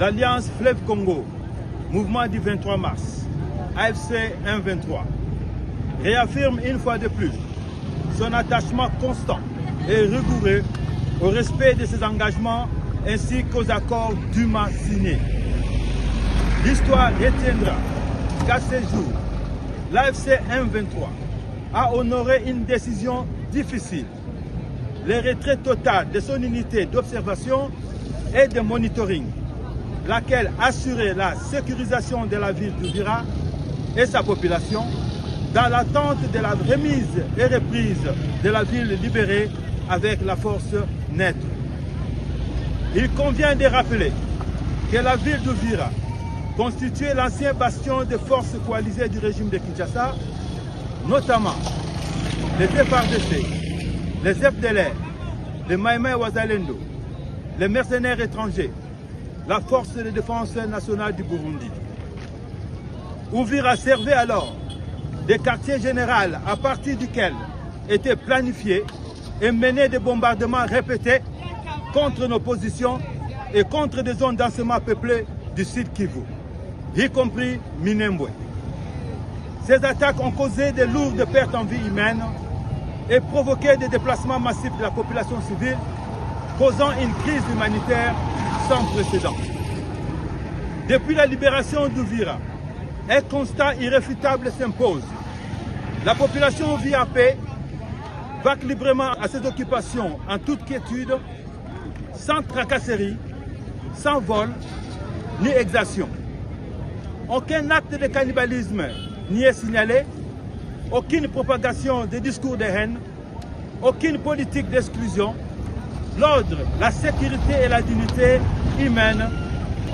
l'Alliance Fleuve Congo, mouvement du 23 mars, AFC 1-23, réaffirme une fois de plus son attachement constant et rigoureux au respect de ses engagements ainsi qu'aux accords dûment signés. L'histoire retiendra qu'à ce jour, l'AFC 1-23 a honoré une décision difficile, le retrait total de son unité d'observation et de monitoring, laquelle assurait la sécurisation de la ville d'Uvira et sa population dans l'attente de la remise et reprise de la ville libérée avec la force neutre. Il convient de rappeler que la ville d'Uvira constituait l'ancien bastion de forces coalisées du régime de Kinshasa, notamment les FARDC, les FDLR, les Maïmaï Wazalendo, les mercenaires étrangers, la force de défense nationale du Burundi. Uvira servait alors de quartier général à partir duquel étaient planifiés et menés des bombardements répétés contre nos positions et contre des zones densément peuplées du sud Kivu, y compris Minembwe. Ces attaques ont causé de lourdes pertes en vie humaine et provoqué des déplacements massifs de la population civile, causant une crise humanitaire sans précédent. Depuis la libération d'Uvira, un constat irréfutable s'impose. La population vit en paix, vaque librement à ses occupations en toute quiétude, sans tracasserie, sans vol, ni exaction. Aucun acte de cannibalisme n'y est signalé, aucune propagation de discours de haine, aucune politique d'exclusion. L'ordre, la sécurité et la dignité humaine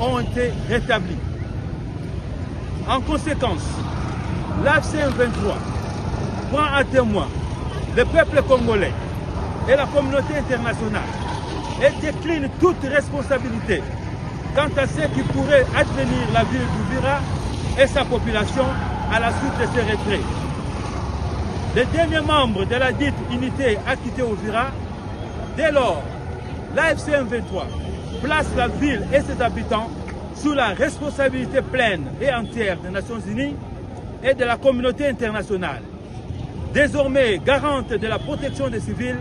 ont été rétablis. En conséquence, l'AFC 23 prend à témoin le peuple congolais et la communauté internationale et décline toute responsabilité quant à ce qui pourrait advenir la ville d'Uvira et sa population à la suite de ces retraits. Les derniers membres de la dite unité a quitté Uvira. Dès lors, l'AFC 1-23 place la ville et ses habitants sous la responsabilité pleine et entière des Nations Unies et de la communauté internationale, désormais garante de la protection des civils,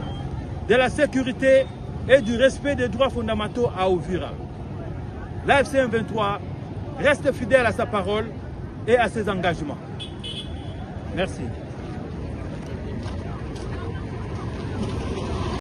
de la sécurité et du respect des droits fondamentaux à Uvira. L'AFC 1-23 reste fidèle à sa parole et à ses engagements. Merci.